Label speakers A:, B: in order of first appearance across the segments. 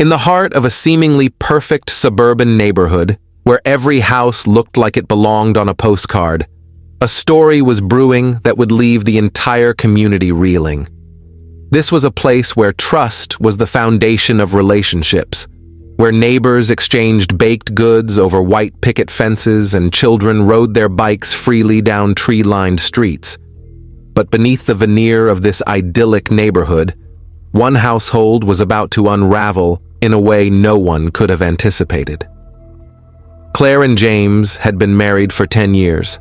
A: In the heart of a seemingly perfect suburban neighborhood, where every house looked like it belonged on a postcard, a story was brewing that would leave the entire community reeling. This was a place where trust was the foundation of relationships, where neighbors exchanged baked goods over white picket fences and children rode their bikes freely down tree-lined streets. But beneath the veneer of this idyllic neighborhood, one household was about to unravel in a way no one could have anticipated. Claire and James had been married for 10 years.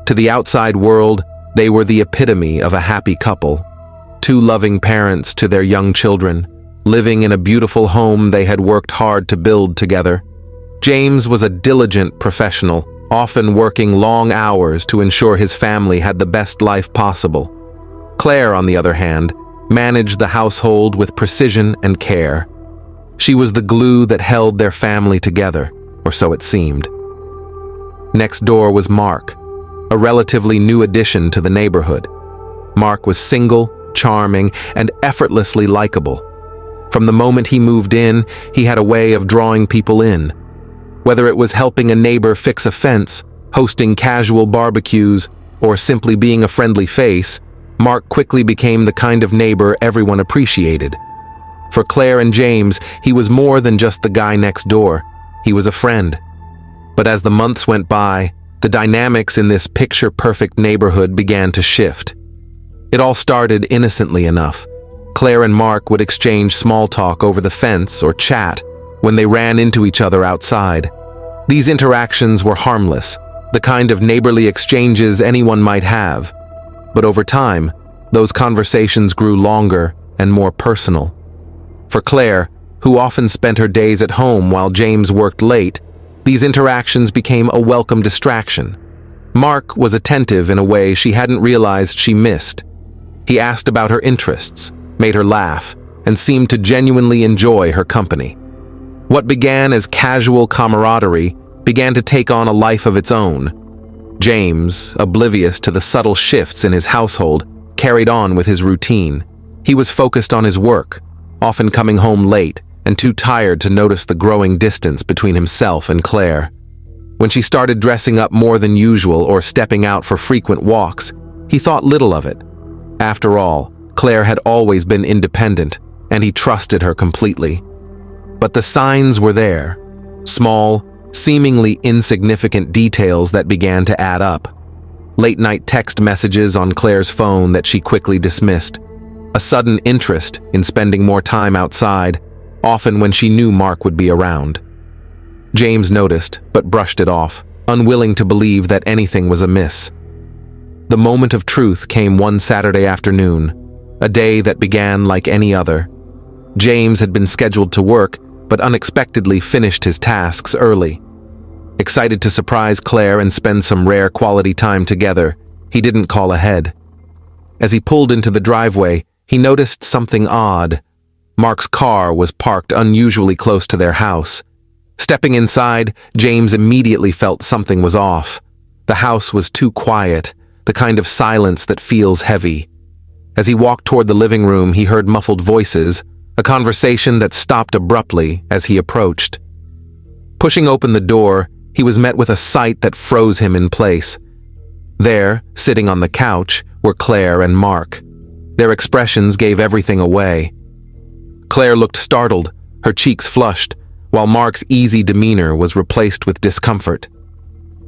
A: To the outside world, they were the epitome of a happy couple, two loving parents to their young children, living in a beautiful home they had worked hard to build together. James was a diligent professional, often working long hours to ensure his family had the best life possible. Claire, on the other hand, managed the household with precision and care. She was the glue that held their family together, or so it seemed. Next door was Mark, a relatively new addition to the neighborhood. Mark was single, charming, and effortlessly likable. From the moment he moved in, he had a way of drawing people in. Whether it was helping a neighbor fix a fence, hosting casual barbecues, or simply being a friendly face, Mark quickly became the kind of neighbor everyone appreciated. For Claire and James, he was more than just the guy next door. He was a friend. But as the months went by, the dynamics in this picture-perfect neighborhood began to shift. It all started innocently enough. Claire and Mark would exchange small talk over the fence or chat when they ran into each other outside. These interactions were harmless, the kind of neighborly exchanges anyone might have. But over time, those conversations grew longer and more personal. For Claire, who often spent her days at home while James worked late, these interactions became a welcome distraction. Mark was attentive in a way she hadn't realized she missed. He asked about her interests, made her laugh, and seemed to genuinely enjoy her company. What began as casual camaraderie began to take on a life of its own. James, oblivious to the subtle shifts in his household, carried on with his routine. He was focused on his work, often coming home late and too tired to notice the growing distance between himself and Claire. When she started dressing up more than usual or stepping out for frequent walks, he thought little of it. After all, Claire had always been independent, and he trusted her completely. But the signs were there, small, seemingly insignificant details that began to add up. Late-night text messages on Claire's phone that she quickly dismissed. A sudden interest in spending more time outside, often when she knew Mark would be around. James noticed, but brushed it off, unwilling to believe that anything was amiss. The moment of truth came one Saturday afternoon, a day that began like any other. James had been scheduled to work, but unexpectedly finished his tasks early. Excited to surprise Claire and spend some rare quality time together, he didn't call ahead. As he pulled into the driveway, he noticed something odd. Mark's car was parked unusually close to their house. Stepping inside, James immediately felt something was off. The house was too quiet, the kind of silence that feels heavy. As he walked toward the living room, he heard muffled voices, a conversation that stopped abruptly as he approached. Pushing open the door, he was met with a sight that froze him in place. There, sitting on the couch, were Claire and Mark. Their expressions gave everything away. Claire looked startled, her cheeks flushed, while Mark's easy demeanor was replaced with discomfort.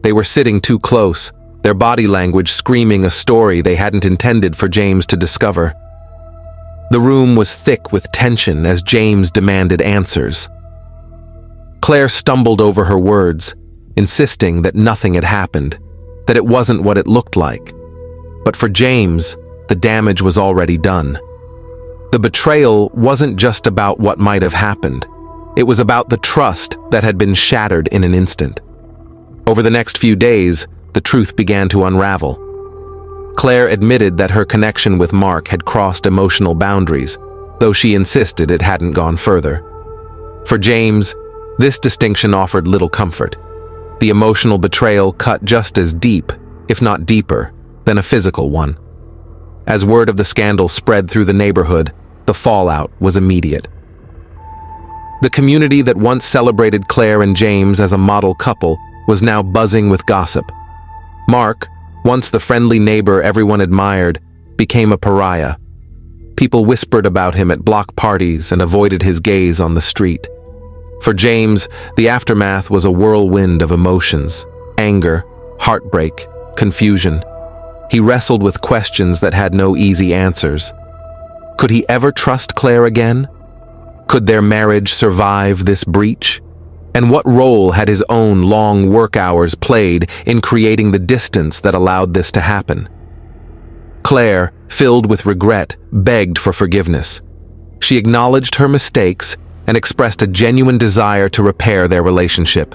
A: They were sitting too close, their body language screaming a story they hadn't intended for James to discover. The room was thick with tension as James demanded answers. Claire stumbled over her words, insisting that nothing had happened, that it wasn't what it looked like. But for James, the damage was already done. The betrayal wasn't just about what might have happened. It was about the trust that had been shattered in an instant. Over the next few days, the truth began to unravel. Claire admitted that her connection with Mark had crossed emotional boundaries, though she insisted it hadn't gone further. For James, this distinction offered little comfort. The emotional betrayal cut just as deep, if not deeper, than a physical one. As word of the scandal spread through the neighborhood, the fallout was immediate. The community that once celebrated Claire and James as a model couple was now buzzing with gossip. Mark, once the friendly neighbor everyone admired, became a pariah. People whispered about him at block parties and avoided his gaze on the street. For James, the aftermath was a whirlwind of emotions: anger, heartbreak, confusion. He wrestled with questions that had no easy answers. Could he ever trust Claire again? Could their marriage survive this breach? And what role had his own long work hours played in creating the distance that allowed this to happen? Claire, filled with regret, begged for forgiveness. She acknowledged her mistakes and expressed a genuine desire to repair their relationship.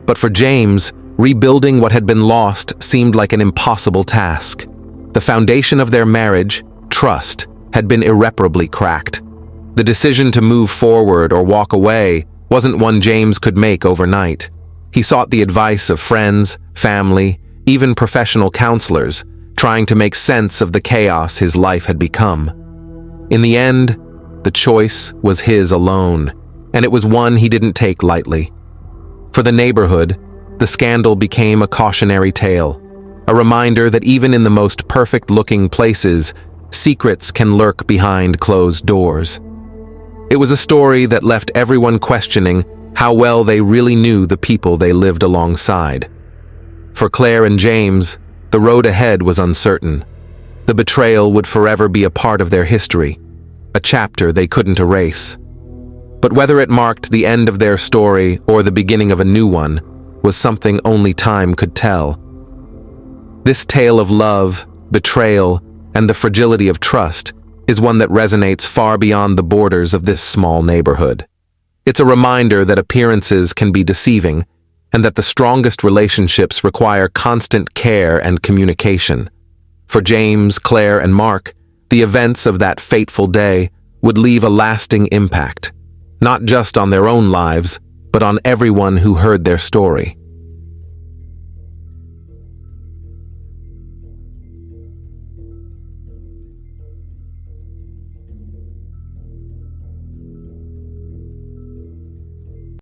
A: But for James, rebuilding what had been lost seemed like an impossible task. The foundation of their marriage, trust, had been irreparably cracked. The decision to move forward or walk away wasn't one James could make overnight. He sought the advice of friends, family, even professional counselors, trying to make sense of the chaos his life had become. In the end, the choice was his alone, and it was one he didn't take lightly. For the neighborhood, the scandal became a cautionary tale, a reminder that even in the most perfect-looking places, secrets can lurk behind closed doors. It was a story that left everyone questioning how well they really knew the people they lived alongside. For Claire and James, the road ahead was uncertain. The betrayal would forever be a part of their history, a chapter they couldn't erase. But whether it marked the end of their story or the beginning of a new one was something only time could tell. This tale of love, betrayal, and the fragility of trust is one that resonates far beyond the borders of this small neighborhood. It's a reminder that appearances can be deceiving, and that the strongest relationships require constant care and communication. For James, Claire, and Mark, the events of that fateful day would leave a lasting impact, not just on their own lives, but on everyone who heard their story.